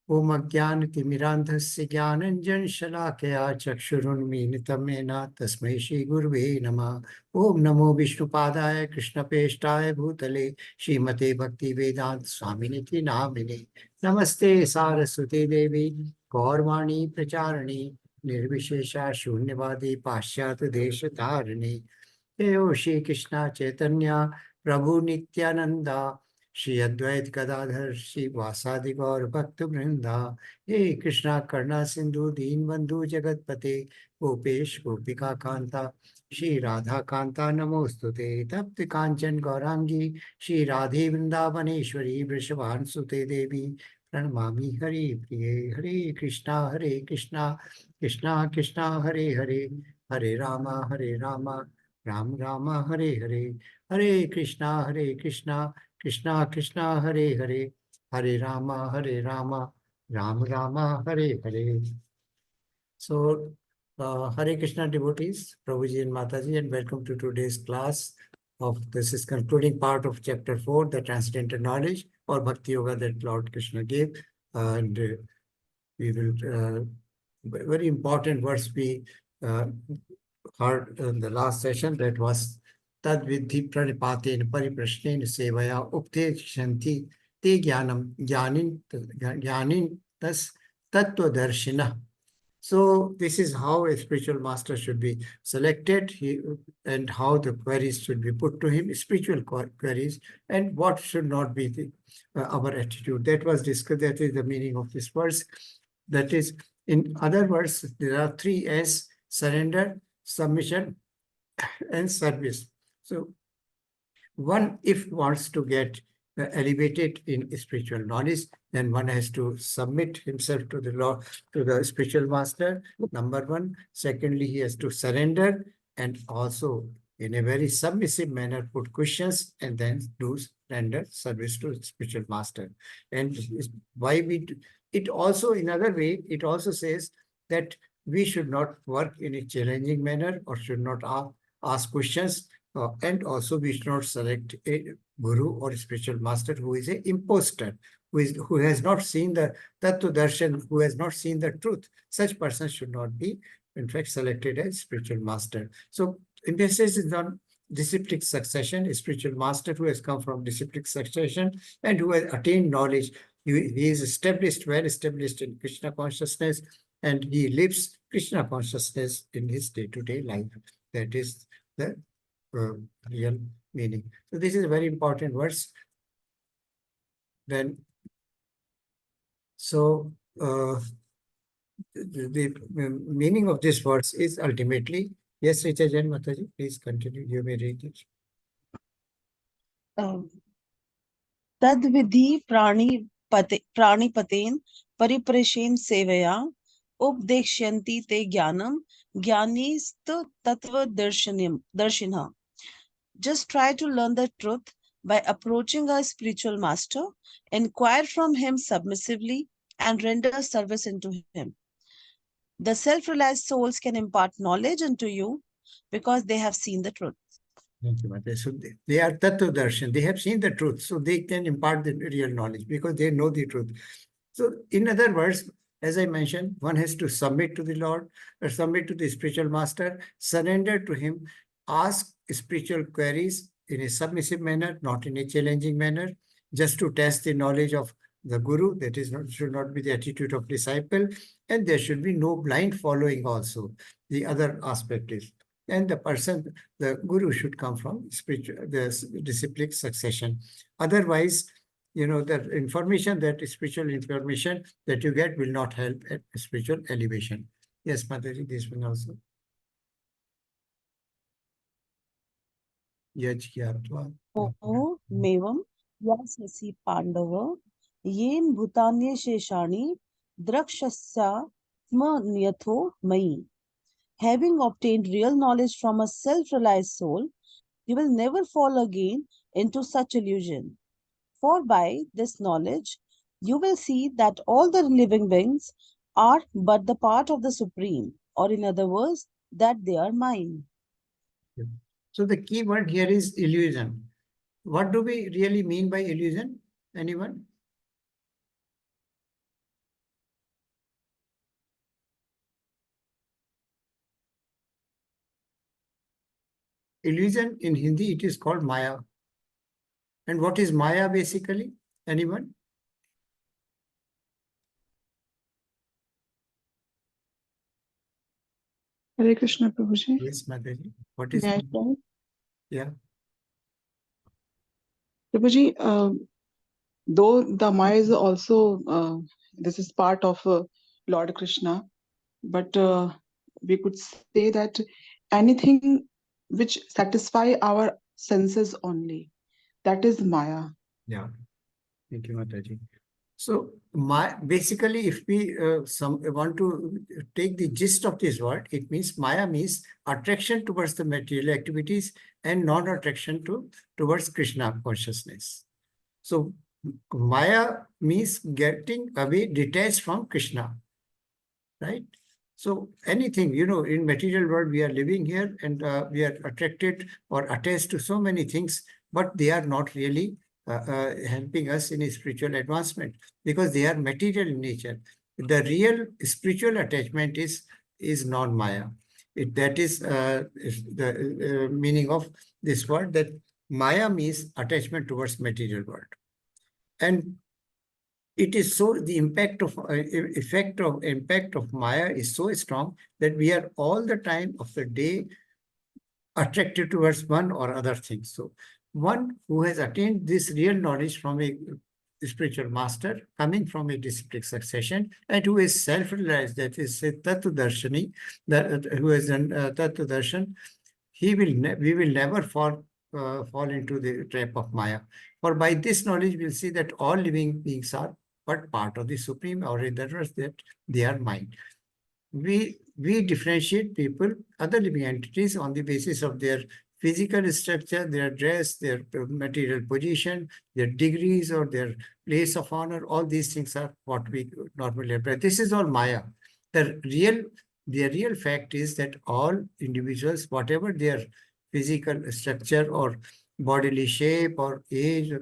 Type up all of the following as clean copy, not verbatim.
Om Ajnana-timirandhasya Jnananjan-shalakaya Chakshurunmilitam Yena Tasmai Shri Gurave Namah. Om Namo Vishnupadaya Krishnapeshtaya Bhutale Srimate Bhaktivedanta Swaminiti Namine. Namaste Saraswati Devi Gaurvani Pracharani Nirvishesha Shunyavadi Pashyata Deshatarani. Deyo Shri Krishna Chaitanya Prabhu Nityananda Shri Advait Gadadhar Shri Vasadi Gaur Bhakta Vrinda. Hey Krishna Karna Sindhu Deen Bandhu Jagatpate Gopesh Gopika Kanta Shri Radha Kanta Namostute Tapti Kanchan Gaurangi Shri Radhe Vrindavaneshwari Vrishabhan Sute Devi Pranamami Hari Priye. Hare Krishna Krishna Krishna Hare Hare Hare Rama Ram Rama Hare Hare Hare Krishna Krishna Krishna Hare Hare Hare Rama Ram Rama Hare Hare. So Hare Krishna devotees, Prabhuji and Mataji, and welcome to today's class of this is concluding part of chapter 4, the transcendental knowledge or Bhakti Yoga that Lord Krishna gave. And we will very important verse we heard in the last session, that was Tad Vidhi Pranipaten Pariprashnen Sevaya Upte Te Gyanin Tas Tattva Darshina. So this is how a spiritual master should be selected, and how the queries should be put to him, spiritual queries, and what should not be our attitude. That was discussed. That is the meaning of this verse. That is, in other words, there are 3 S: surrender, submission, and service. So one, if wants to get elevated in spiritual knowledge, then one has to submit himself to the law, to the spiritual master, number one. Secondly, he has to surrender, and also in a very submissive manner put questions, and then do render service to spiritual master. And why we do it also, in other way, it also says that we should not work in a challenging manner, or should not ask questions, and also we should not select a guru or spiritual master who is an imposter, who has not seen the Tattva Darshan, who has not seen the truth. Such person should not be, in fact, selected as spiritual master. So emphasis is on disciplic succession, a spiritual master who has come from disciplic succession and who has attained knowledge. He is established, well established in Krishna consciousness, and he lives Krishna consciousness in his day-to-day life. That is the real meaning. So this is a very important verse. Then, so the meaning of this verse is ultimately, yes, Richa Jain Mataji, please continue. You may read it. Tadvidhi pranipaten pariprashen sevaya updekshyanti te jnanam jnanist tattva darshinha. Just try to learn the truth by approaching a spiritual master, inquire from him submissively, and render service unto him. The self-realized souls can impart knowledge unto you because they have seen the truth. Thank you, Mataji. So they are Tattva Darshan. They have seen the truth, so they can impart the real knowledge because they know the truth. So in other words, as I mentioned, one has to submit to the Lord, or submit to the spiritual master, surrender to him, ask spiritual queries in a submissive manner, not in a challenging manner, just to test the knowledge of the guru. That is not, should not be the attitude of disciple, and there should be no blind following also. The other aspect is, and the person, the guru should come from spiritual, the disciplic succession. Otherwise, the information, that spiritual information that you get will not help at spiritual elevation. Yes, Mataji, this one also. O mevam yasasi pandava yen bhutanya sheshani drakshasya sma mai. Having obtained real knowledge from a self-realized soul, you will never fall again into such illusion. For by this knowledge, you will see that all the living beings are but the part of the Supreme, or in other words, that they are mine. So the key word here is illusion. What do we really mean by illusion? Anyone? illusion in Hindi, it is called Maya. And what is Maya basically? Anyone? Hare Krishna, Prabhuji. Yes, Mataji. What is May I Maya? start? Yeah. Prabhuji, though the Maya is also, this is part of Lord Krishna, but we could say that anything which satisfy our senses only, that is Maya. Yeah. Thank you, Mataji. So, basically, if we want to take the gist of this word, it means Maya means attraction towards the material activities and non-attraction towards Krishna consciousness. So, Maya means getting away, detached from Krishna, right? So anything, in material world, we are living here and we are attracted or attached to so many things, but they are not really helping us in spiritual advancement because they are material in nature. The real spiritual attachment is non-Maya. That is the meaning of this word, that Maya means attachment towards material world. And it is so, the impact of Maya is so strong that we are all the time of the day attracted towards one or other thing. So one who has attained this real knowledge from a spiritual master coming from a disciplic succession and who is self-realized, that is a Tattva Darshani, who has done Tattva Darshan, we will never fall into the trap of Maya. For by this knowledge, we'll see that all living beings are but part of the Supreme, or in other words, that they are mind. We differentiate people, other living entities, on the basis of their physical structure, their dress, their material position, their degrees, or their place of honor. All these things are what we normally apply. This is all Maya. The real fact is that all individuals, whatever their physical structure or bodily shape or age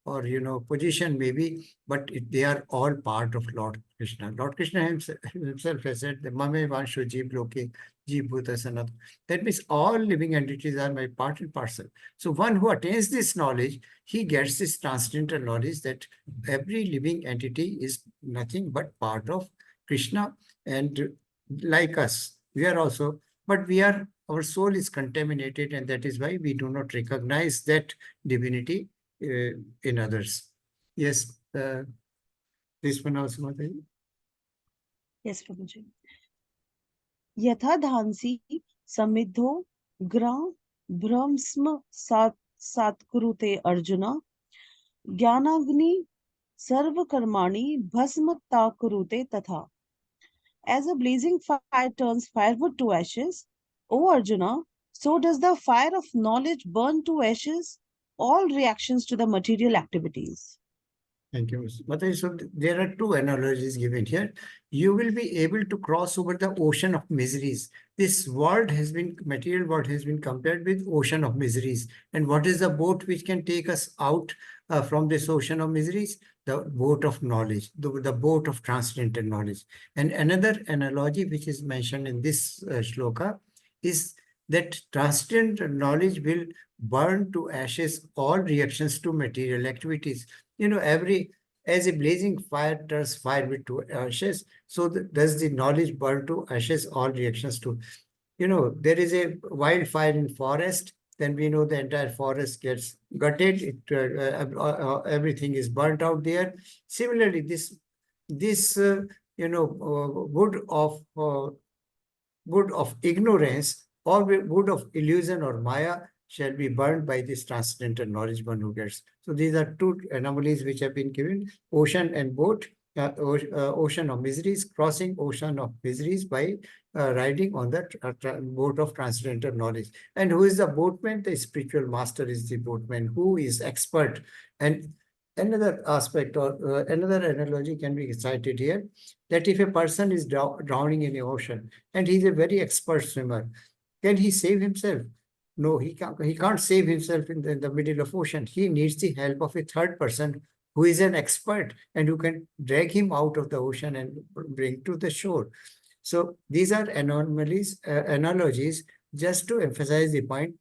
or position maybe, but they are all part of Lord Krishna. Lord Krishna himself has said, the Mame Vanshu Jeev Loke Jeev Bhuta Sanat. That means all living entities are my part and parcel. So one who attains this knowledge, he gets this transcendental knowledge that every living entity is nothing but part of Krishna, and like us, we are also, but our soul is contaminated, and that is why we do not recognize that divinity in others. Yes, this one also, Mataji. Yes, Prabhuji. Yatha dhansi samidho gra brahmsma satkurute Arjuna jnanagni sarva karmani bhasmata kurute tatha. As a blazing fire turns firewood to ashes, O Arjuna, so does the fire of knowledge burn to ashes all reactions to the material activities. Thank you, Mr. Mataji. So there are two analogies given here. You will be able to cross over the ocean of miseries. This material world has been compared with ocean of miseries. And what is the boat which can take us out from this ocean of miseries? The boat of knowledge, the boat of transcendental knowledge. And another analogy which is mentioned in this shloka is that transcendental knowledge will burn to ashes all reactions to material activities. As a blazing fire turns firewood to ashes, so does the knowledge burn to ashes all reactions to, there is a wildfire in forest, then we know the entire forest gets gutted, everything is burnt out there. Similarly, this wood of ignorance or wood of illusion or Maya shall be burned by this transcendental knowledge one who gets. So these are two anomalies which have been given: ocean and boat. Ocean of miseries, crossing ocean of miseries by riding on the boat of transcendental knowledge. And who is the boatman? The spiritual master is the boatman, who is expert. And another aspect or another analogy can be cited here, that if a person is drowning in the ocean and he's a very expert swimmer, can he save himself? No, he can't save himself in the middle of ocean. He needs the help of a third person who is an expert and who can drag him out of the ocean and bring to the shore. So these are analogies just to emphasize the point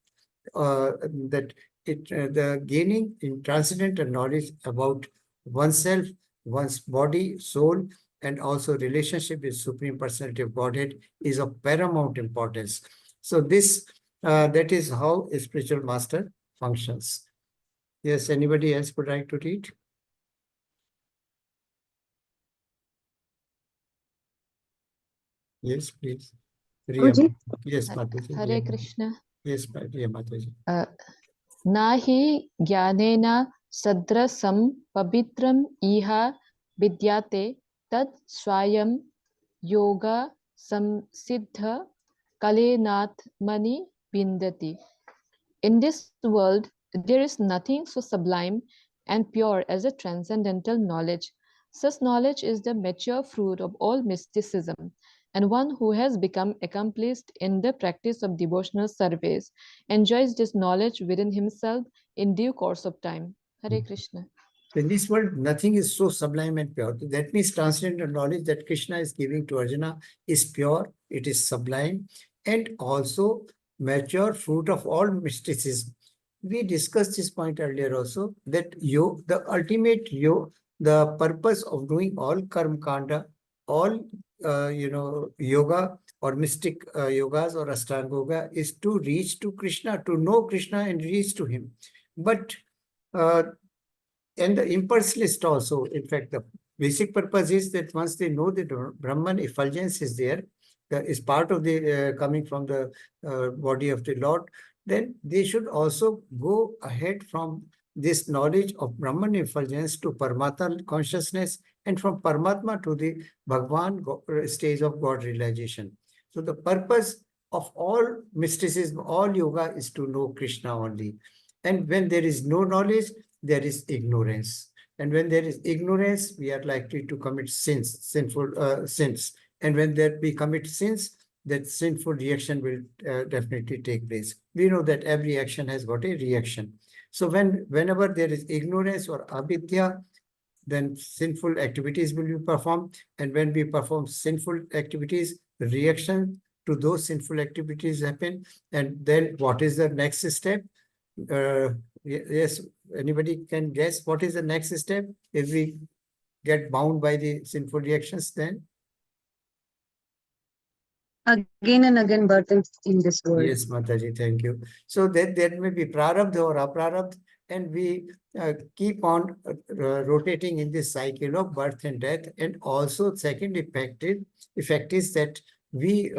that the gaining in transcendental knowledge about oneself, one's body, soul, and also relationship with Supreme Personality of Godhead is of paramount importance. So this, that is how a spiritual master functions. Yes, anybody else would like to read? Yes, please. Riya. Guruji? Yes, Mataji. Hare Krishna. Yes, Riya Mataji. Nahi jnanena sadrasam pavitram iha vidyate tad swayam yoga samsiddha kalenatmani vindati. In this world, there is nothing so sublime and pure as a transcendental knowledge. Such knowledge is the mature fruit of all mysticism, and one who has become accomplished in the practice of devotional service enjoys this knowledge within himself in due course of time. Hare Krishna. In this world, nothing is so sublime and pure. That means transcendental knowledge that Krishna is giving to Arjuna is pure, it is sublime, and also mature fruit of all mysticism. We discussed this point earlier also, that the ultimate the purpose of doing all karma kanda, all yoga or mystic yogas or ashtanga yoga is to reach to Krishna, to know Krishna and reach to him. But and the impulse list also, in fact, the basic purpose is that once they know that Brahman effulgence is there, is part of the coming from the body of the Lord, then they should also go ahead from this knowledge of Brahman effulgence to Paramatma consciousness, and from Paramatma to the Bhagwan stage of God realization. So the purpose of all mysticism, all yoga is to know Krishna only. And when there is no knowledge, there is ignorance. And when there is ignorance, we are likely to commit sinful sins. And when we commit sins, that sinful reaction will definitely take place. We know that every action has got a reaction. So whenever there is ignorance or avidya, then sinful activities will be performed. And when we perform sinful activities, reaction to those sinful activities happen. And then what is the next step? Yes, anybody can guess what is the next step if we get bound by the sinful reactions? Then Again and again birth in this world. yes, Mataji, thank you. So there may be prarabdha or aprarabdha, and we keep on rotating in this cycle of birth and death. And also second effect is that we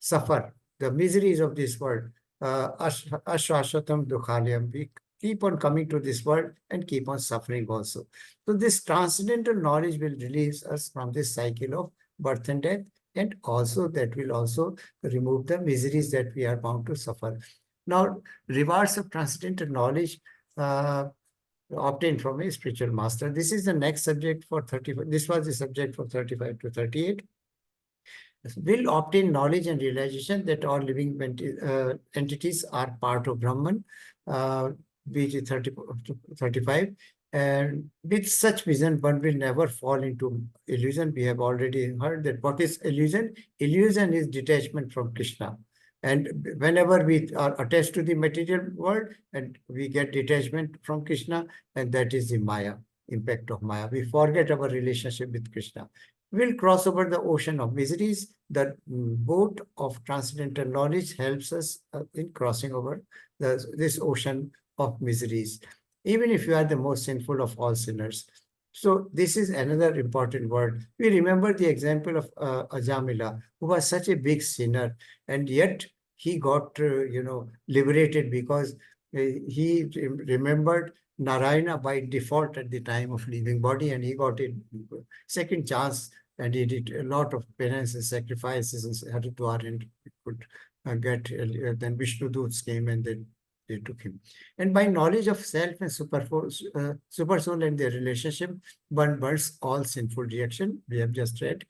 suffer the miseries of this world. Ashwashatam dukhalyam. We keep on coming to this world and keep on suffering also. So this transcendental knowledge will release us from this cycle of birth and death, and also that will also remove the miseries that we are bound to suffer. Now, rewards of transcendental knowledge obtained from a spiritual master. This is the next subject for 35. This was the subject for 35 to 38. Will obtain knowledge and realization that all living entities are part of Brahman, BG 35. And with such vision, one will never fall into illusion. We have already heard that what is illusion? Illusion is detachment from Krishna. And whenever we are attached to the material world and we get detachment from Krishna, and that is the Maya, impact of Maya. We forget our relationship with Krishna. We'll cross over the ocean of miseries. The boat of transcendental knowledge helps us in crossing over this ocean of miseries, even if you are the most sinful of all sinners. So this is another important word. We remember the example of Ajamila, who was such a big sinner, and yet he got, liberated because he remembered Narayana by default at the time of leaving body, and he got a second chance, and he did a lot of penance and sacrifices in Haridwar, and could get, then Vishnu Doots came and then they took him. And by knowledge of self and super soul and their relationship, one burns all sinful reaction, we have just read,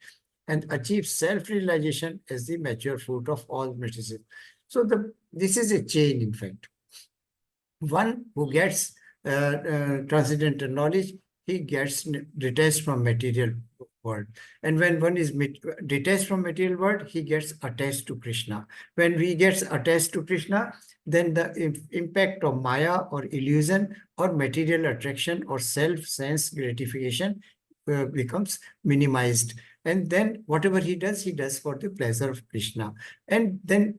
and achieves self-realization as the mature fruit of all mysticism. So this is a chain, in fact. One who gets transcendental knowledge, he gets detached from material world. And when one is detached from material world, he gets attached to Krishna. When he gets attached to Krishna, then the impact of Maya or illusion or material attraction or self-sense gratification becomes minimized. And then whatever he does for the pleasure of Krishna. And then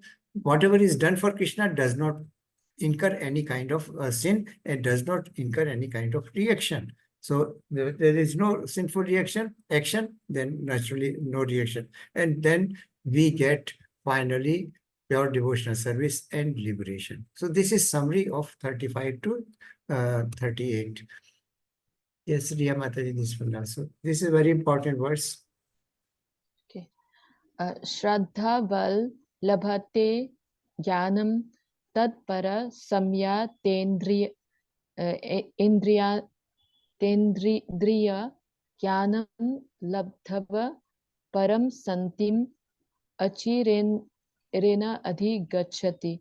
whatever is done for Krishna does not incur any kind of sin and does not incur any kind of reaction. So there is no sinful action, then naturally no reaction. And then we get finally pure devotional service and liberation. So this is summary of 35 to 38. Yes, Riya Mataji, this one also. This is very important verse. Okay. Shraddha val labhate jnanam tadpara samya tendriya indriya tendriya jnanam labdhava param santim achirena adhigachati.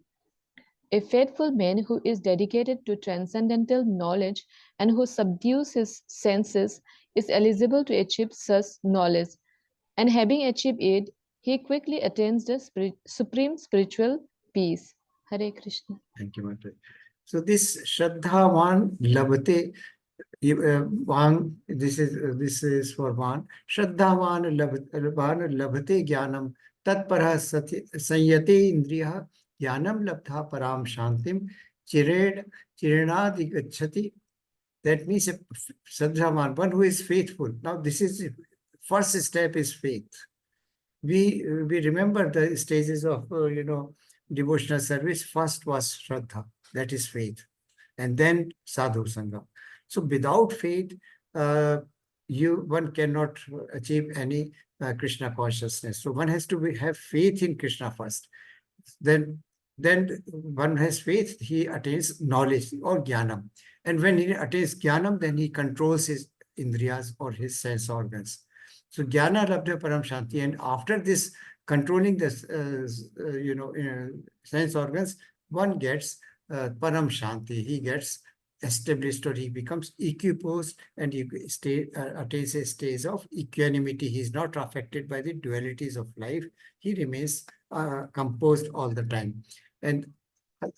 A faithful man who is dedicated to transcendental knowledge and who subdues his senses is eligible to achieve such knowledge. And having achieved it, he quickly attains the supreme spiritual peace. Hare Krishna. Thank you, Mataji. So this Shraddhavan Labhate, Van, this is for Van. Shraddhavan Labhate Jnanam Tatpara Sanyate Indriya Jnanam Labdha Param Shantim Chirenadi Gachati. That means Shraddhavan, one who is faithful. Now this is first step is faith. We remember the stages of devotional service. First was Shraddha, that is faith, and then Sadhu Sangha. So without faith, one cannot achieve any Krishna consciousness. So one has to have faith in Krishna first. Then one has faith, he attains knowledge or jnanam. And when he attains jnanam, then he controls his indriyas or his sense organs. So jnana labdha param shanti. And after this controlling the sense organs, one gets param shanti. He gets established, or he becomes equiposed, and he attains a stage of equanimity. He is not affected by the dualities of life. He remains composed all the time. And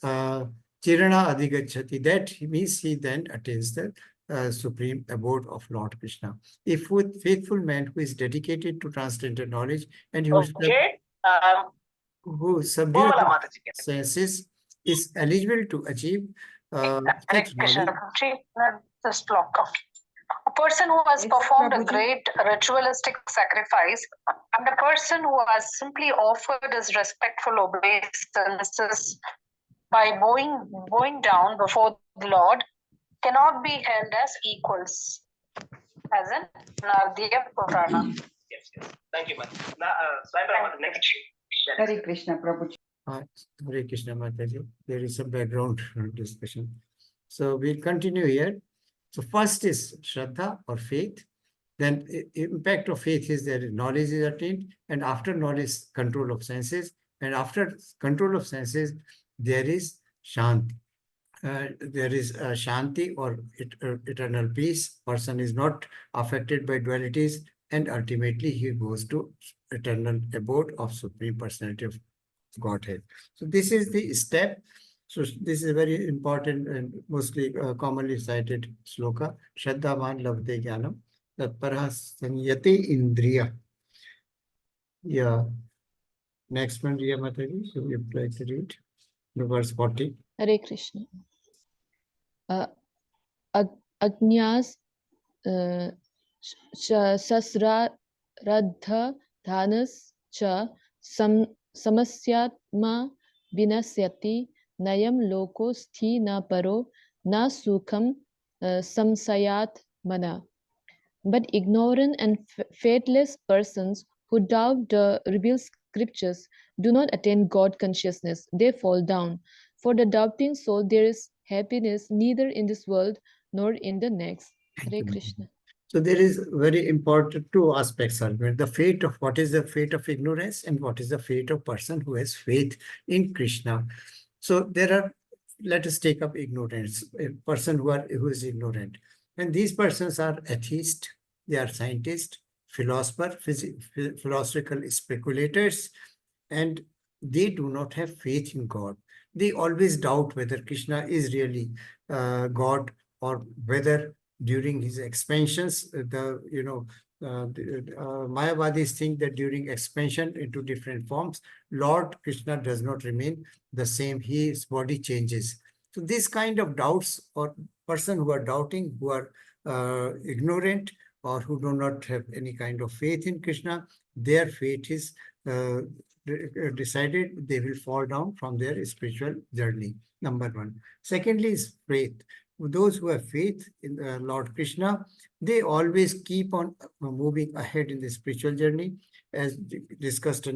chirana adhigachati, that means he then attains the supreme abode of Lord Krishna. A faithful man who is dedicated to transcendental knowledge and who subdues senses is eligible to achieve such knowledge. This block. A person who has performed a great ritualistic sacrifice and a person who has simply offered his respectful obeisances by bowing down before the Lord cannot be held as equals, as in Nardiya Purana. Yes. Thank you, ma'am. Next. Hare Krishna, Prabhuji. Hare Krishna, Mataji. There is some background discussion. So we'll continue here. So first is Shraddha or faith. Then impact of faith is that knowledge is attained, and after knowledge, control of senses, and after control of senses, there is Shanti. There is Shanti or eternal peace. Person is not affected by dualities, and ultimately he goes to eternal abode of Supreme Personality of Godhead. So this is the step. So this is a very important and mostly commonly cited sloka. Shraddhavan labhate jnanam tatparah sanyate indriya. Yeah. Next one, Riya Mataji. So we would like to read the verse 40. Hare Krishna. Agnyas sasra radha dhanas cha samasyatma vinasyati nayam loko sthi na paro na sukham samsayat mana. But ignorant and faithless persons who doubt the revealed scriptures do not attain God consciousness. They fall down. For the doubting soul, there is happiness neither in this world nor in the next. Hare Krishna. So there is very important two aspects of it. The fate of what is the fate of ignorance and what is the fate of person who has faith in Krishna. So there are, let us take up ignorance, a person who is ignorant. And these persons are atheists, they are scientists, philosophical speculators, and they do not have faith in God. They always doubt whether Krishna is really God, or whether during his expansions, Mayavadis think that during expansion into different forms, Lord Krishna does not remain the same. His body changes. So this kind of doubts, or person who are doubting, who are ignorant, or who do not have any kind of faith in Krishna, their fate is decided. They will fall down from their spiritual journey. Number one. Secondly is faith. Those who have faith in Lord Krishna, they always keep on moving ahead in the spiritual journey, as discussed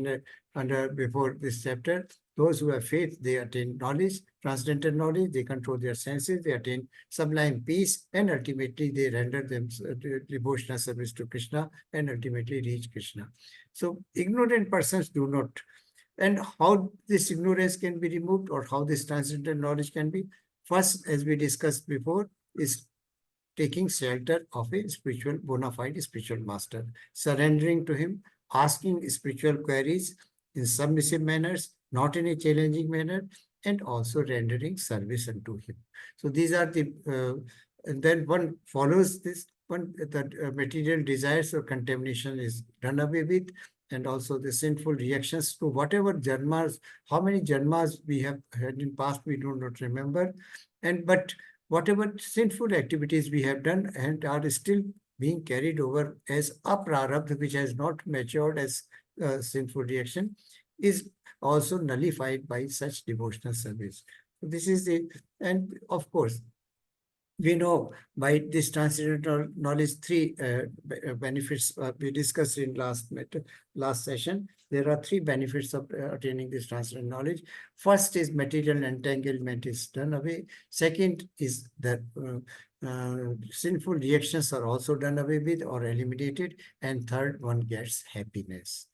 under before this chapter. Those who have faith, they attain knowledge, transcendental knowledge, they control their senses, they attain sublime peace, and ultimately they render them devotional service to Krishna, and ultimately reach Krishna. So ignorant persons do not. And how this ignorance can be removed, or how this transcendental knowledge can be? First, as we discussed before, is taking shelter of a spiritual, bona fide spiritual master, surrendering to him, asking spiritual queries in submissive manners, not in a challenging manner, and also rendering service unto him. So these are the, and then one follows this one, that material desires or contamination is done away with, and also the sinful reactions to whatever janmas, how many janmas we have had in past, we do not remember. But whatever sinful activities we have done and are still being carried over as a prarabdha, which has not matured as sinful reaction, is also nullified by such devotional service. So this is the, and of course, we know by this transcendental knowledge, three benefits we discussed in last session. There are three benefits of attaining this transcendental knowledge. First is material entanglement is done away. Second is that sinful reactions are also done away with or eliminated. And third, one gets happiness.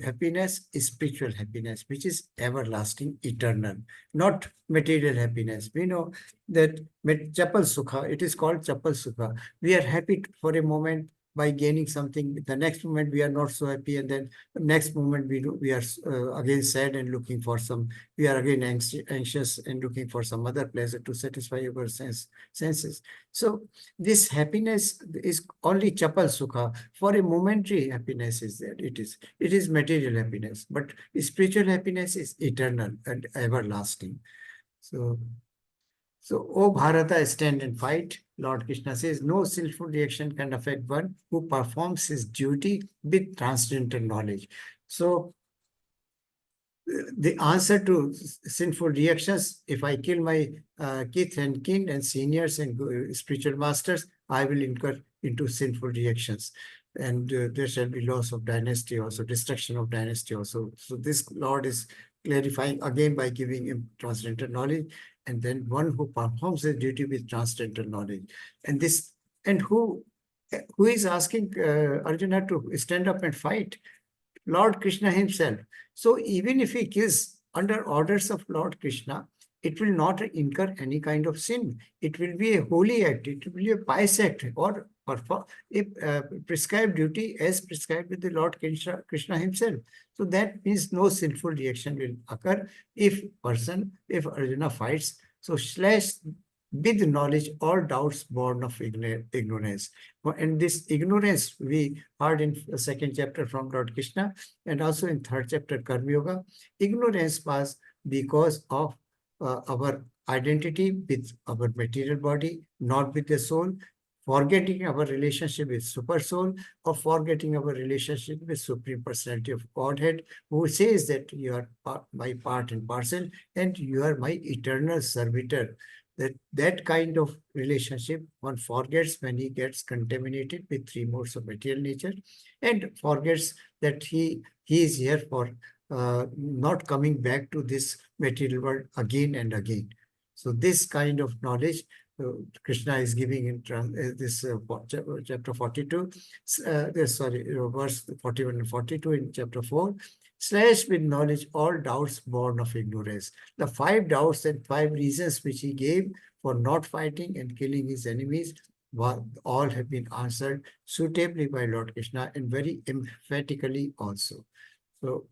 Happiness is spiritual happiness, which is everlasting, eternal, not material happiness. We know that chapal sukha, it is called chapal sukha. We are happy for a moment by gaining something. The next moment we are not so happy, and then the next moment we are again sad and looking for some. We are again anxious and looking for some other pleasure to satisfy our senses. So this happiness is only chapal sukha. For a momentary happiness is there. It is material happiness, but spiritual happiness is eternal and everlasting. So, O Bharata, stand and fight. Lord Krishna says, no sinful reaction can affect one who performs his duty with transcendental knowledge. So, the answer to sinful reactions, if I kill my kith and kin and seniors and spiritual masters, I will incur into sinful reactions. And there shall be loss of dynasty also, destruction of dynasty also. So this Lord is clarifying again by giving him transcendental knowledge. And then one who performs his duty with transcendental knowledge. And this, and who is asking Arjuna to stand up and fight? Lord Krishna himself. So even if he kills under orders of Lord Krishna, it will not incur any kind of sin. It will be a holy act. It will be a pious act, or perform a prescribed duty as prescribed with the Lord Krishna himself. So that means no sinful reaction will occur if Arjuna fights. So slash with knowledge all doubts born of ignorance. And this ignorance we heard in the second chapter from Lord Krishna, and also in third chapter Karma Yoga. Ignorance was because of our identity with our material body, not with the soul, forgetting our relationship with super soul, or forgetting our relationship with Supreme Personality of Godhead, who says that you are my part and parcel, and you are my eternal servitor. That kind of relationship one forgets when he gets contaminated with three modes of material nature, and forgets that he is here for not coming back to this material world again and again. So this kind of knowledge Krishna is giving in this chapter 42, verse 41 and 42 in chapter 4. Slash with knowledge all doubts born of ignorance. The 5 doubts and 5 reasons which he gave for not fighting and killing his enemies, all have been answered suitably by Lord Krishna and very emphatically also. So,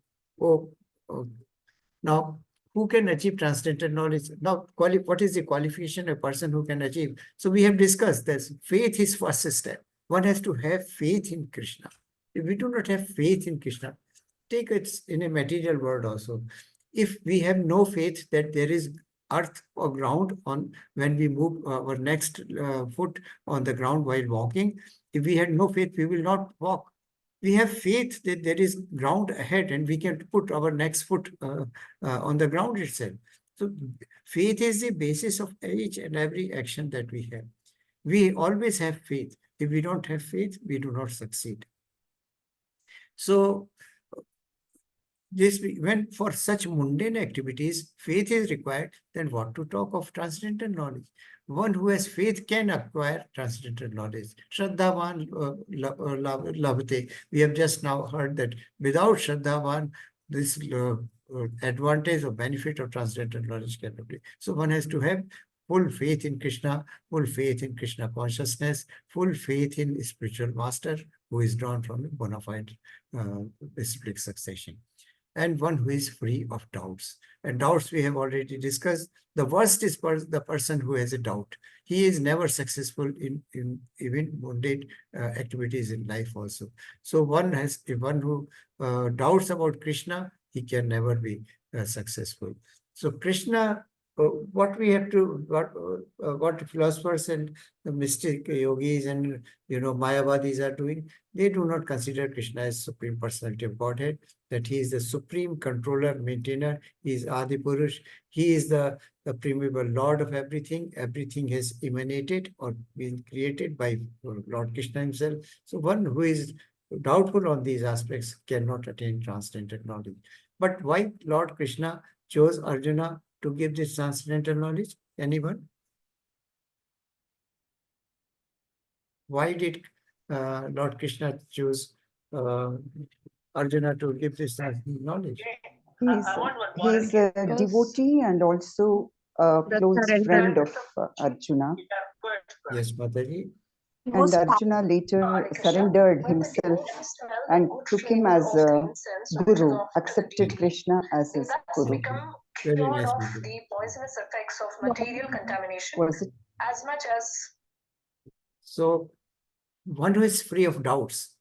now, who can achieve transcendental knowledge? Now, what is the qualification of a person who can achieve? So we have discussed this. Faith is first step. One has to have faith in Krishna. If we do not have faith in Krishna, take it in a material world also. If we have no faith that there is earth or ground on when we move our next foot on the ground while walking, if we had no faith, we will not walk. We have faith that there is ground ahead and we can put our next foot on the ground itself. So faith is the basis of each and every action that we have. We always have faith. If we don't have faith, we do not succeed. So when for such mundane activities, faith is required, then what to talk of transcendental knowledge? One who has faith can acquire transcendental knowledge. Shraddhavan labhate. We have just now heard that without Shraddhavan, this advantage or benefit of transcendental knowledge cannot be. So one has to have full faith in Krishna, full faith in Krishna consciousness, full faith in spiritual master who is drawn from a bona fide split succession, and one who is free of doubts. And doubts we have already discussed. The worst is the person who has a doubt. He is never successful in even mundane activities in life also. So one who doubts about Krishna, he can never be successful. So Krishna, what philosophers and the mystic yogis and Mayavadis are doing, they do not consider Krishna as Supreme Personality of Godhead, that he is the supreme controller, maintainer, he is Adi Purush, he is the primeval Lord of everything. Everything has emanated or been created by Lord Krishna himself. So one who is doubtful on these aspects cannot attain transcendental knowledge. But why Lord Krishna chose Arjuna to give this transcendental knowledge? Anyone? Why did Lord Krishna choose Arjuna to give this knowledge? He's a devotee and also a close friend of Arjuna. Yes, Mataji. And Arjuna later surrendered himself and took him as a guru, accepted Krishna as his guru. Very Cured nice. of the poisonous effects of material contamination Was it? as much as. So one who is free of doubts.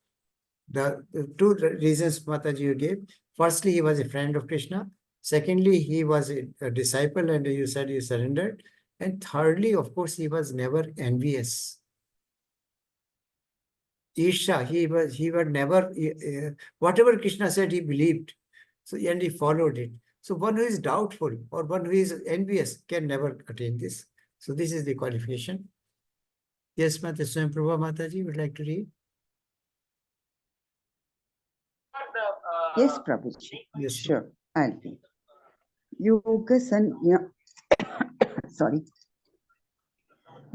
The two reasons Mataji you gave. Firstly, he was a friend of Krishna. Secondly, he was a disciple and you said you surrendered. And thirdly, of course, he was never envious. Isha, he was never, whatever Krishna said, he believed. So, and he followed it. So one who is doubtful or one who is envious can never attain this. So this is the qualification. Yes, Mata Swayamprabha Mataji would like to read. Yes, Prabhuji. Yes, Sure, I'll read. Yoga Sanya. Sorry.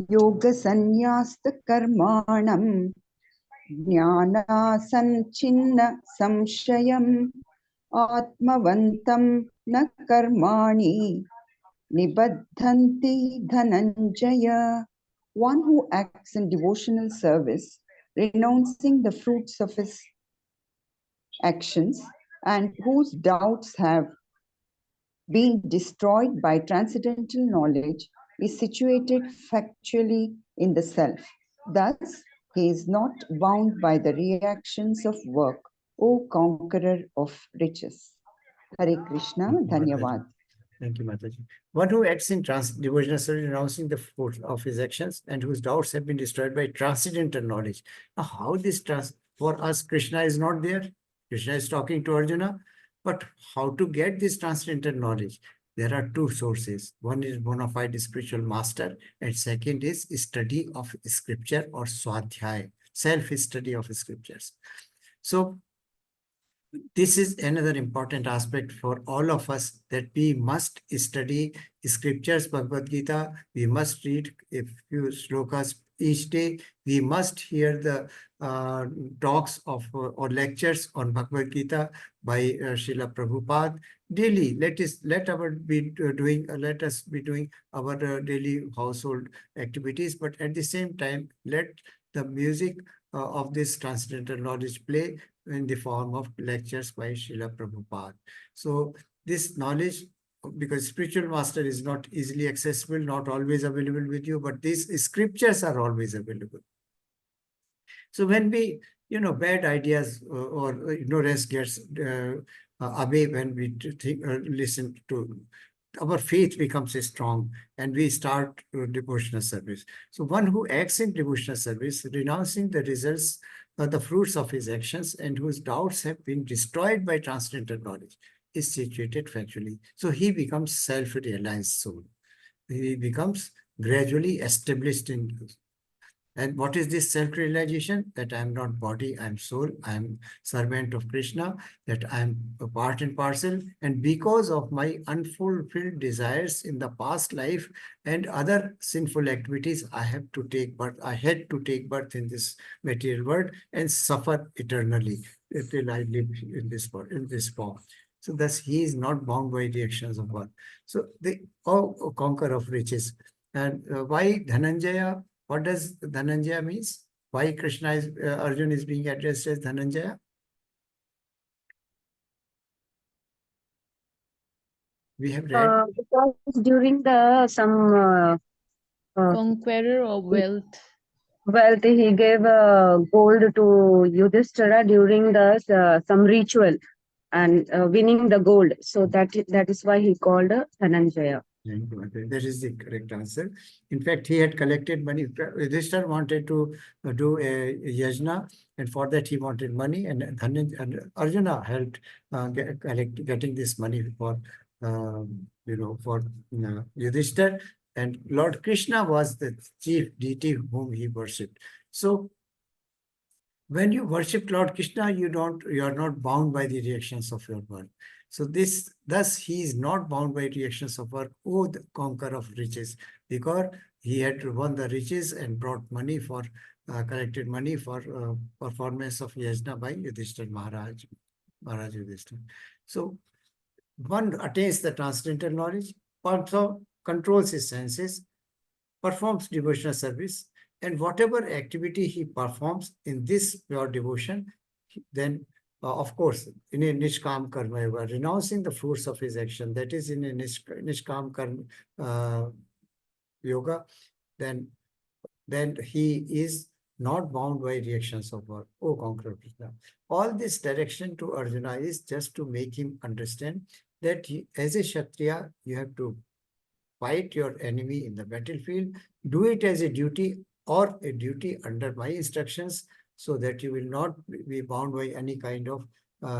Yoga Sanyasta Karmanam Jnana Sanchinna Samshayam Atmavantam Na Karmani Nibaddhanti Dhananjaya. One who acts in devotional service, renouncing the fruits of his actions, and whose doubts have been destroyed by transcendental knowledge, is situated factually in the self. Thus, he is not bound by the reactions of work, O conqueror of riches. Hare Krishna, Dhanyavad. Thank you, Mataji. One who acts in devotional service, renouncing the fruit of his actions, and whose doubts have been destroyed by transcendental knowledge. Now, how this for us, Krishna is not there. Krishna is talking to Arjuna, but how to get this transcendental knowledge? There are two sources. One is bona fide spiritual master, and second is study of scripture or swadhyay, self-study of scriptures. So this is another important aspect for all of us, that we must study scriptures, Bhagavad Gita. We must read a few slokas each day we must hear the talks of or lectures on Bhagavad Gita by Srila Prabhupada. Daily, let us be doing our daily household activities, but at the same time, let the music of this transcendental knowledge play in the form of lectures by Srila Prabhupada. So this knowledge, because spiritual master is not easily accessible, not always available with you, but these scriptures are always available. So when we, bad ideas or ignorance gets away, when we think, listen to, our faith becomes strong and we start devotional service. So one who acts in devotional service, renouncing the results, the fruits of his actions, and whose doubts have been destroyed by transcendental knowledge, is situated factually. So he becomes self-realized soul. He becomes gradually established in. And what is this self-realization? That I am not body, I am soul, I am servant of Krishna, that I am a part and parcel. And because of my unfulfilled desires in the past life and other sinful activities, I had to take birth in this material world and suffer eternally till I live in this form. So thus he is not bound by reactions of birth. So the conquer of riches. And why Dhananjaya? What does Dhananjaya means? Why Arjuna is being addressed as Dhananjaya? We have read. Because during the Conqueror of wealth. wealth, he gave gold to Yudhishthira during the some ritual and winning the gold. So that is why he called Dhananjaya. That is the correct answer. In fact, he had collected money. Yudhishthira wanted to do a yajna, and for that he wanted money, and Arjuna helped getting this money for Yudhishthira. And Lord Krishna was the chief deity whom he worshipped. So when you worship Lord Krishna, you are not bound by the reactions of your birth. So thus he is not bound by reactions of work, the conqueror of riches, because he had won the riches and brought money for, collected money for performance of yajna by Yudhishthira Maharaj Yudhishthira. So one attains the transcendental knowledge, also controls his senses, performs devotional service, and whatever activity he performs in this pure devotion, then of course, in a nishkam karma yoga, renouncing the fruits of his action, that is in a nishkam karma yoga, then he is not bound by reactions of work. Oh, conqueror Krishna. All this direction to Arjuna is just to make him understand that as a Kshatriya, you have to fight your enemy in the battlefield, do it as a duty or a duty under my instructions, so that you will not be bound by any kind of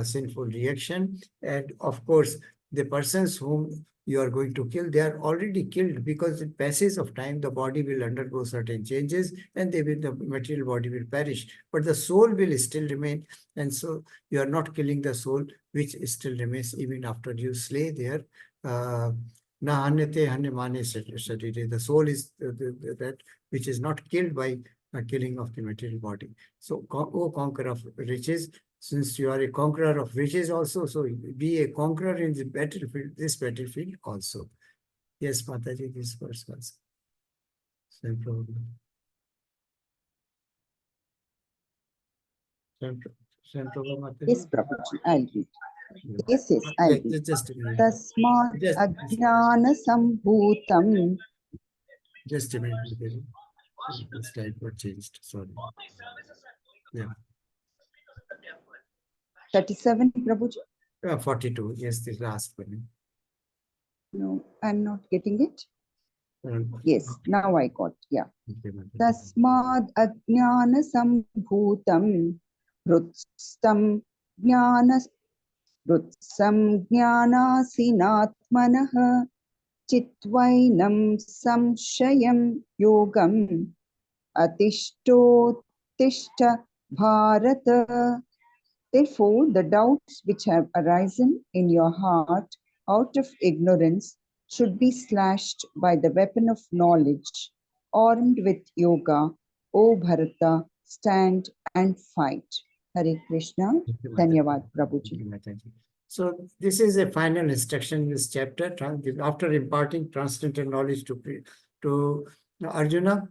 sinful reaction. And of course, the persons whom you are going to kill, they are already killed, because in passage of time, the body will undergo certain changes and the material body will perish, but the soul will still remain. And so you are not killing the soul, which still remains even after you slay their the soul is that which is not killed by killing of the material body. So, O conqueror of riches, since you are a conqueror of riches also, so be a conqueror in the battlefield, this battlefield also. Yes, Mataji, this verse was. Same problem. Same problem, Mataji? Yes, Prabhuji, I'll read. Yes, I'll read. Just a minute. Tasmat ajnana sambhutam. Just a minute, Mataji. The slide got changed, sorry. Yeah. 37, Prabhuji. 42, yes, the last one. No, I'm not getting it. Yes, now I got, yeah. Okay, Mataji. Tasmad ajnana sambhutam rutsam jnanasinatmanah chitvainam samshayam yogam atishto-tishta bharata. Therefore, the doubts which have arisen in your heart out of ignorance should be slashed by the weapon of knowledge, armed with yoga, O Bharata, stand and fight. Hare Krishna. Thank you, Mataji. Dhanyavad, Thank Prabhuji. you, Mataji. So this is a final instruction in this chapter. After imparting transcendental knowledge to Arjuna,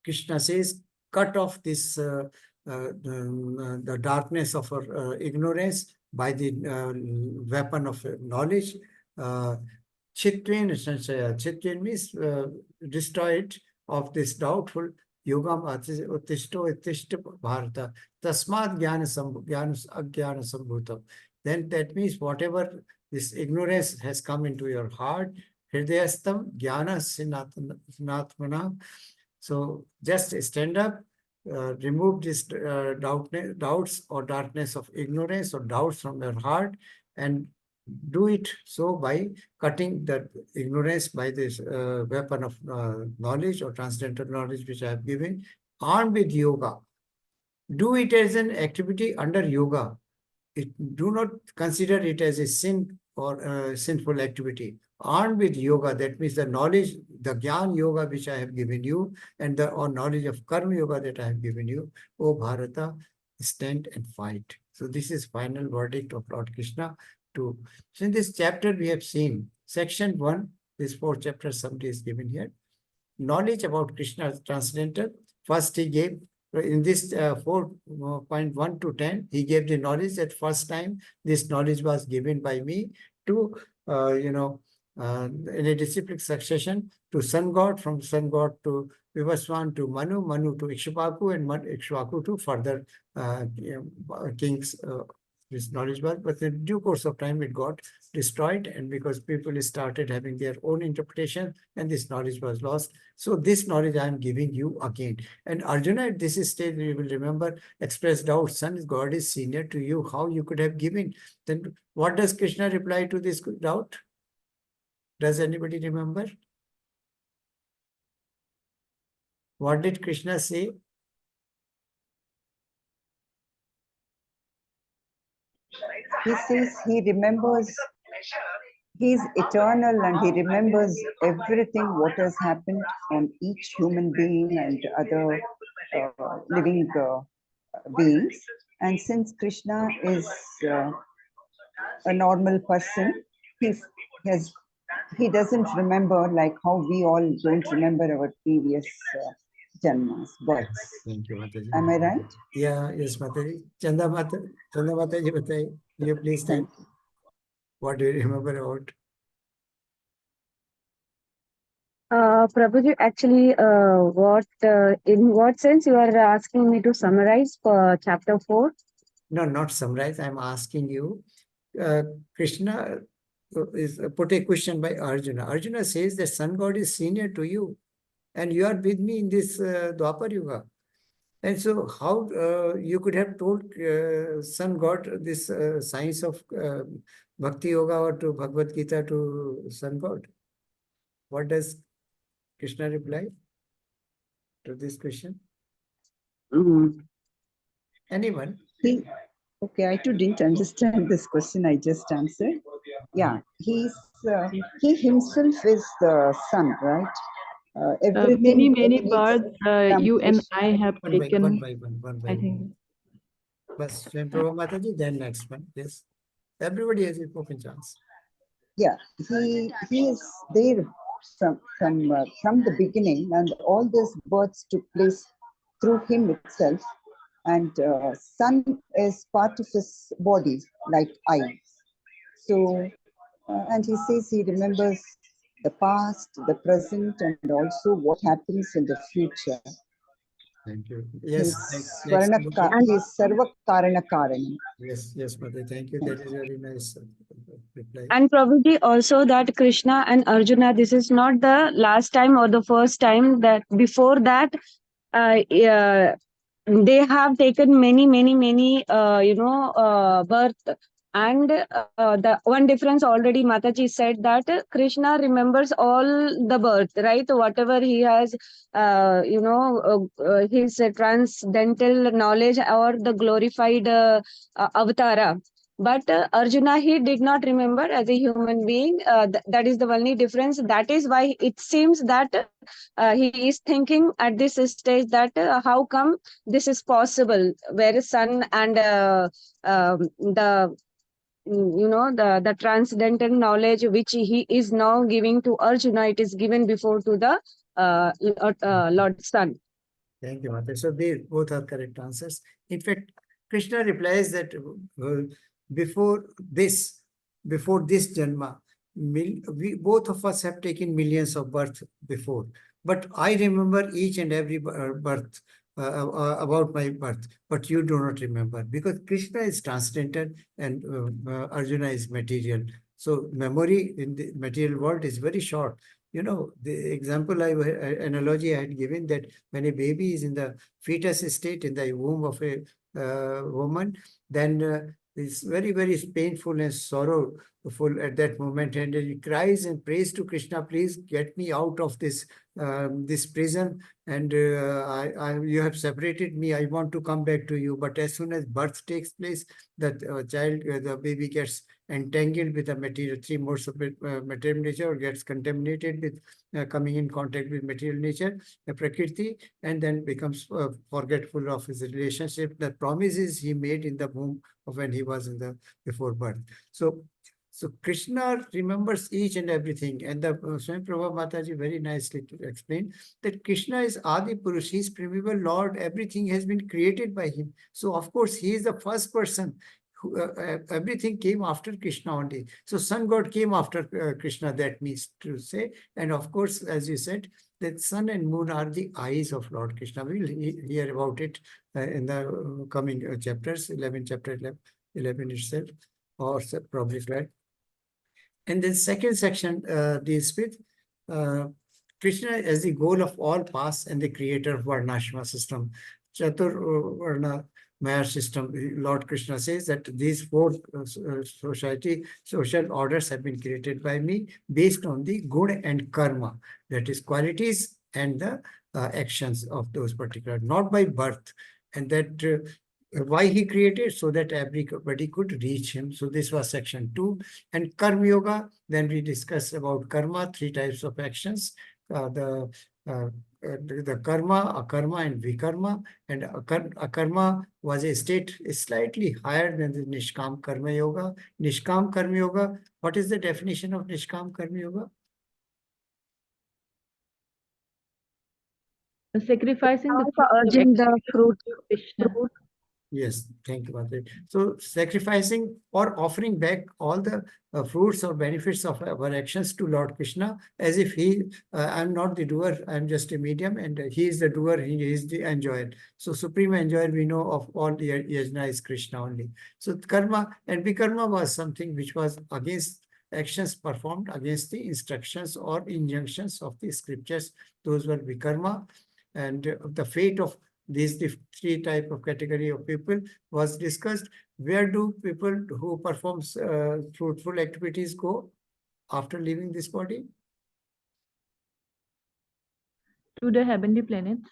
Krishna says, cut off this the darkness of our ignorance by the weapon of knowledge. Chitrin Sanshaya. Chitrin means destroy it of this doubtful yogam utishto utishta bharata tasmad jnana ajnana sambhutam. Then that means whatever this ignorance has come into your heart, hridayastam jnana sinatmana. So just stand up, remove this doubts or darkness of ignorance or doubts from your heart, and do it so by cutting that ignorance by this weapon of knowledge or transcendental knowledge which I have given, armed with yoga. Do it as an activity under yoga. Do not consider it as a sin or sinful activity. Armed with yoga, that means the knowledge, the Gyan yoga which I have given you, and the knowledge of Karma yoga that I have given you, O Bharata, stand and fight. So this is final verdict of Lord Krishna. So in this chapter we have seen section 1, this 4 chapter summary is given here. Knowledge about Krishna transcendental. First he gave, in this 4.1 to 10, he gave the knowledge that first time this knowledge was given by me to, in a disciplic succession to sun god, from sun god to Vivaswan to Manu, Manu to Ikshvaku, and Ikshvaku to further kings. This knowledge was, but in due course of time it got destroyed, and because people started having their own interpretation, and this knowledge was lost. So this knowledge I am giving you again. And Arjuna at this stage, you will remember, expressed doubt, son, God is senior to you, how you could have given. Then what does Krishna reply to this doubt? Does anybody remember? What did Krishna say? He says he remembers, he is eternal and he remembers everything what has happened on each human being and other living beings. And since Krishna is a normal person, he doesn't remember like how we all don't remember our previous janmas, births. Thank you, Mataji. Am I right? Yeah, yes, Mataji. Chanda Mataji, batai. You please tell. What do you remember about? Prabhuji, actually, in what sense you are asking me to summarize for chapter 4? No, not summarize. I'm asking you. Krishna is put a question by Arjuna. Arjuna says that sun god is senior to you, and you are with me in this Dwapar Yuga. And so how you could have told sun god this science of Bhakti Yoga or to Bhagavad Gita to sun god? What does Krishna reply to this question? Anyone? Okay, I too didn't understand this question I just answered. Yeah, he himself is the sun, right? Everything. Many births you and I have One taken. by one. I think. Bas, Prabhu Mataji, then next one. Yes. Everybody has an open chance. Yeah, he is there from the beginning, and all these births took place through him itself. And sun is part of his body, like eyes. So, and he says he remembers the past, the present, and also what happens in the future. Thank you. Yes. He is Sarva Karana Karanam. Yes, Mother. Thank you. That is very nice reply. And probably also that Krishna and Arjuna, this is not the last time or the first time, that before that, they have taken many birth. And the one difference already Mataji said that Krishna remembers all the birth, right? Whatever he has, his transcendental knowledge or the glorified avatara, But Arjuna, he did not remember as a human being. That is the only difference. That is why it seems that he is thinking at this stage that how come this is possible, where sun and the the transcendental knowledge which he is now giving to Arjuna, it is given before to the Lord Sun. Thank you, Mata. So they both are correct answers. In fact, Krishna replies that before this Janma, we both of us have taken millions of births before. But I remember each and every birth about my birth, but you do not remember because Krishna is transcendental and Arjuna is material. So memory in the material world is very short. You know, the example analogy I had given that when a baby is in the fetus state in the womb of a woman, then it's very, very painful and sorrowful at that moment. And he cries and prays to Krishna, please get me out of this this prison. And you have separated me. I want to come back to you. But as soon as birth takes place, that the baby gets entangled with the material, three modes of material nature, or gets contaminated with coming in contact with material nature, the Prakriti, and then becomes forgetful of his relationship, the promises he made in the womb of when he was in the before birth. So Krishna remembers each and everything. And the Swami Prabhupada Mataji very nicely explained that Krishna is Adi Purush, he is primeval Lord, everything has been created by him. So of course, he is the first person. Everything came after Krishna only. So sun god came after Krishna, that means to say. And of course, as you said, that sun and moon are the eyes of Lord Krishna. We will hear about it in the coming chapters, chapter 11 itself, or probably right. And the second section deals with Krishna as the goal of all paths and the creator of Varnashrama system. Chatur Varna Maya system, Lord Krishna says that these four social orders have been created by me based on the good and karma, that is qualities and the actions of those particular, not by birth. And that why he created, so that everybody could reach him. So this was section 2. And Karma Yoga, then we discussed about karma, 3 types of actions, the karma, akarma, and vikarma. And akarma was a state slightly higher than the Nishkam Karma Yoga. Nishkam Karma Yoga, what is the definition of Nishkam Karma Yoga? Sacrificing the Urging the fruit. Yes, thank you, Mataji. So sacrificing or offering back all the fruits or benefits of our actions to Lord Krishna, as if I'm not the doer, I'm just a medium, and he is the doer, he is the enjoyer. So supreme enjoyer, we know of all the yajna is Krishna only. So karma and vikarma was something which was against actions performed against the instructions or injunctions of the scriptures. Those were vikarma. And the fate of these 3 type of category of people was discussed. Where do people who performs fruitful activities go after leaving this body? to the heavenly planets.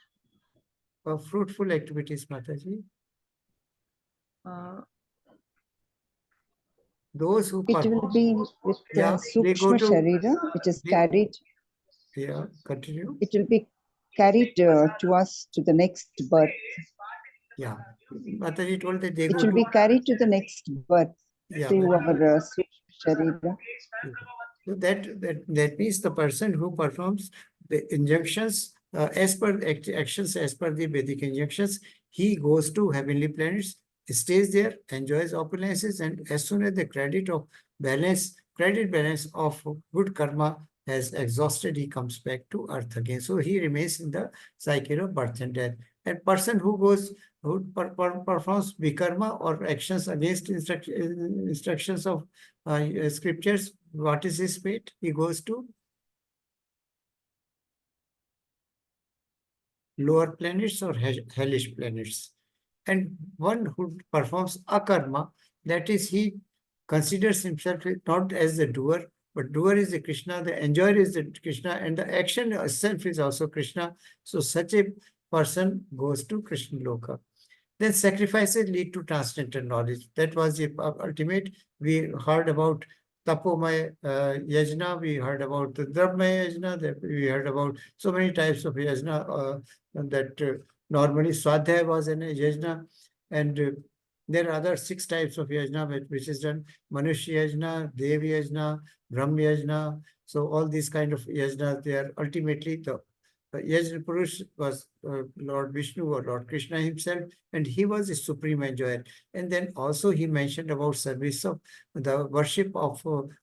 Fruitful activities, Mataji. Those who It will be with they go Sukshma to, Sharira, which is carried. Yeah, continue. It will be carried to us to the next birth. Yeah, Mataji told that they It go will to, be carried to the next birth through but- our Sukshma Sharira. So that means the person who performs the injunctions as per actions as per the Vedic injunctions, he goes to heavenly planets, stays there, enjoys opulences, and as soon as the credit balance of good karma has exhausted, he comes back to earth again. So he remains in the cycle of birth and death. And person who performs vikarma or actions against instructions of scriptures, what is his fate? He goes to lower planets or hellish planets. And one who performs akarma, that is, he considers himself not as the doer, but doer is the Krishna, the enjoyer is the Krishna, and the action itself is also Krishna. So such a person goes to Krishna Loka. Then sacrifices lead to transcendental knowledge. That was the ultimate. We heard about Tapomaya Yajna, we heard about the Dharmaya Yajna, we heard about so many types of Yajna that normally Swadhyaya was an Yajna, and there are other 6 types of Yajna which is done: Manushya Yajna, Dev Yajna, Brahm Yajna. So all these kind of Yajnas, they are ultimately the Yajna Purush was Lord Vishnu or Lord Krishna himself, and he was a supreme enjoyer. And then also he mentioned about service of the worship of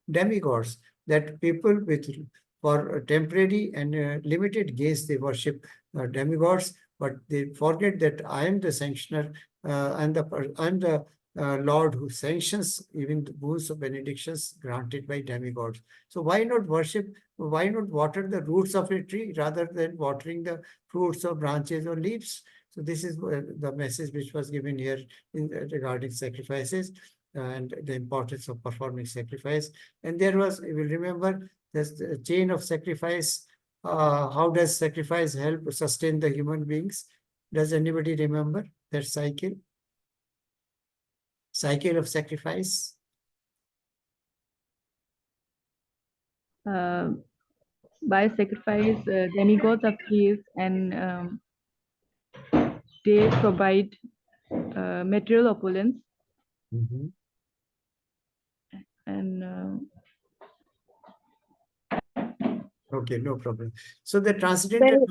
demigods, that people with for temporary and limited gains they worship demigods, but they forget that I am the sanctioner, I'm the Lord who sanctions even the boons of benedictions granted by demigods. So why not worship? Why not water the roots of a tree rather than watering the fruits or branches or leaves? So this is the message which was given here regarding sacrifices and the importance of performing sacrifice. And there was, you will remember, there's the chain of sacrifice. How does sacrifice help sustain the human beings? Does anybody remember that cycle? Cycle of sacrifice? By sacrifice, demigods are praised, and they provide material opulence. Mm-hmm. And Okay, no problem. So the transcendental,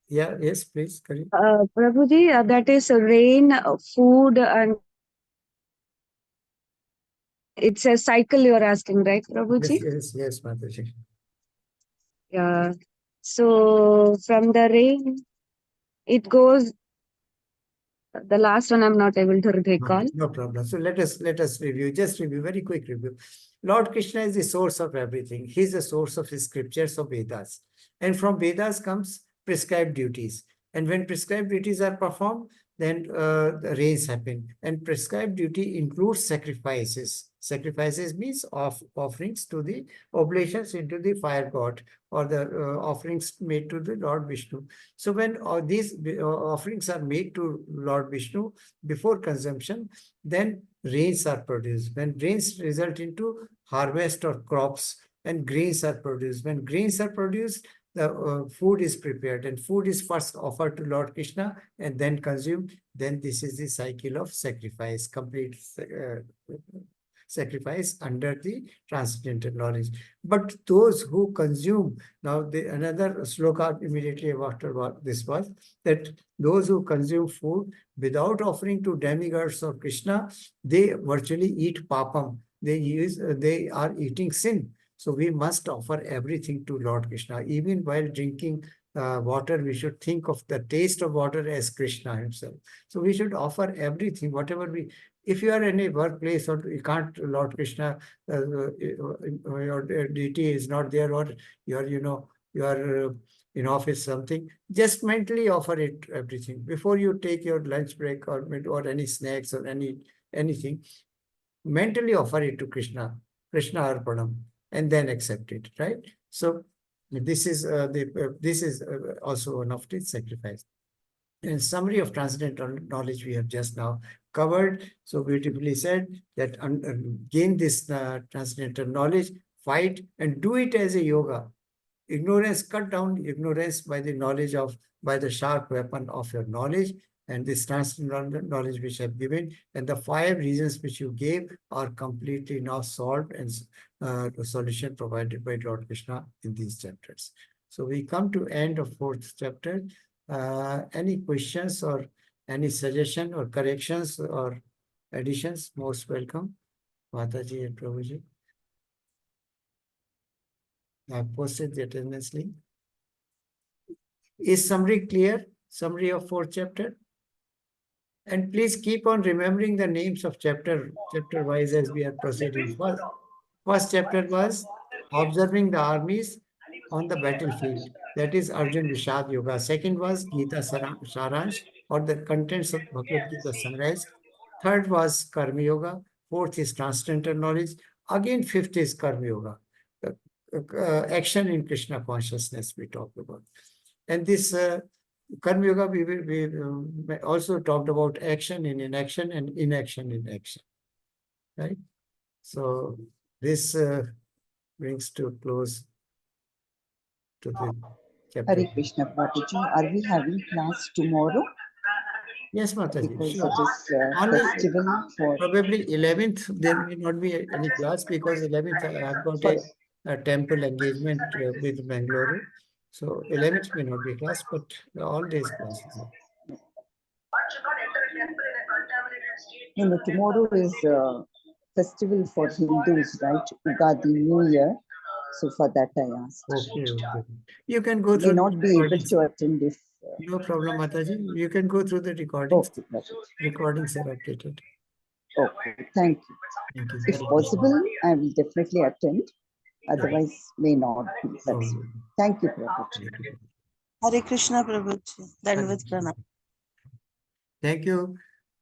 yeah, yes, please, Karim. Prabhuji, that is rain, food, and it's a cycle you're asking, right, Prabhuji? Yes, Mataji. Yeah. So from the rain, it goes. The last one I'm not able to recall. Okay, no problem. So let us review, just review, very quick review. Lord Krishna is the source of everything. He's the source of his scriptures of Vedas. And from Vedas comes prescribed duties. And when prescribed duties are performed, then the rains happen. And prescribed duty includes sacrifices. Sacrifices means offerings to the oblations into the fire god, or the offerings made to the Lord Vishnu. So when these offerings are made to Lord Vishnu before consumption, then rains are produced. When rains result into harvest or crops, and grains are produced. When grains are produced, the food is prepared, and food is first offered to Lord Krishna and then consumed. Then this is the cycle of sacrifice, complete sacrifice under the transcendental knowledge. But those who consume, now another sloka immediately after what this was, that those who consume food without offering to demigods or Krishna, they virtually eat papam. They are eating sin. So we must offer everything to Lord Krishna. Even while drinking water, we should think of the taste of water as Krishna himself. So we should offer everything, whatever we, if you are in a workplace or you can't, Lord Krishna, your deity is not there, or you are in office something, just mentally offer it everything. Before you take your lunch break or any snacks or anything, mentally offer it to Krishna Arpanam, and then accept it, right? So this is also one of the sacrifice. In summary of transcendental knowledge we have just now covered, so beautifully said, that gain this transcendental knowledge, fight and do it as a yoga. Ignorance, cut down ignorance by the sharp weapon of your knowledge, and this transcendental knowledge which I have given, and the 5 reasons which you gave are completely now solved, and the solution provided by Lord Krishna in these chapters. So we come to end of 4th chapter. Any questions or any suggestion or corrections or additions? Most welcome, Mataji and Prabhuji. I have posted the attendance link. Is summary clear? Summary of 4th chapter? And please keep on remembering the names of chapter wise as we are proceeding. First chapter was observing the armies on the battlefield. That is Arjun Vishad Yoga. Second was Gita Saransh, or the contents of Bhagavad Gita summarized. Third was Karma Yoga. Fourth is transcendental knowledge. Again, fifth is Karma Yoga. Action in Krishna consciousness we talked about. And this Karma Yoga, we also talked about action in inaction and inaction in action, right? So this brings to close to the chapter. Hare Krishna, Prabhuji. Are we having class tomorrow? Yes, Mataji, Because sure. it is Only festival for... probably 11th, there may not be any class because 11th I've got a temple engagement with Bangalore. So 11th may not be class, but all days classes are. No, tomorrow is festival for Hindus, right? Ugadi, New Year. So for that I asked. Okay, okay. You can go May through not be able to attend if... no problem, Mataji. You can go through the recordings. Okay, Prabhuji. Recordings are updated. Okay, thank you. Thank you. If Hare possible, I will definitely attend. Otherwise, may not be. Krishna. That's it. Thank you, Prabhuji. Hare Krishna, Prabhuji. Dandavat pranam. Thank you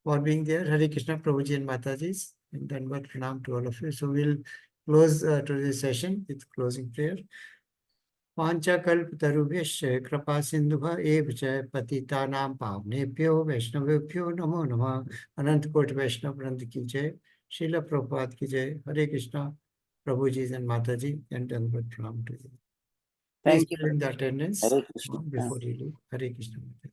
for being there. Hare Krishna, Prabhuji and Mataji. And Dandavat pranam to all of you. So we'll close today's session with closing prayer. Pancha kalpatarubhyasya krapa sindubha eva cha patitanam pavnebhyo vaishnavebhyo namo namah. Anant Koti Vaishnav Vrand ki jai. Srila Prabhupada ki jai. Hare Krishna, Prabhuji and Mataji, and Dandavat pranam to you. Please Thank you. fill in the attendance Hare Krishna. before you leave. Hare Krishna. Mataji.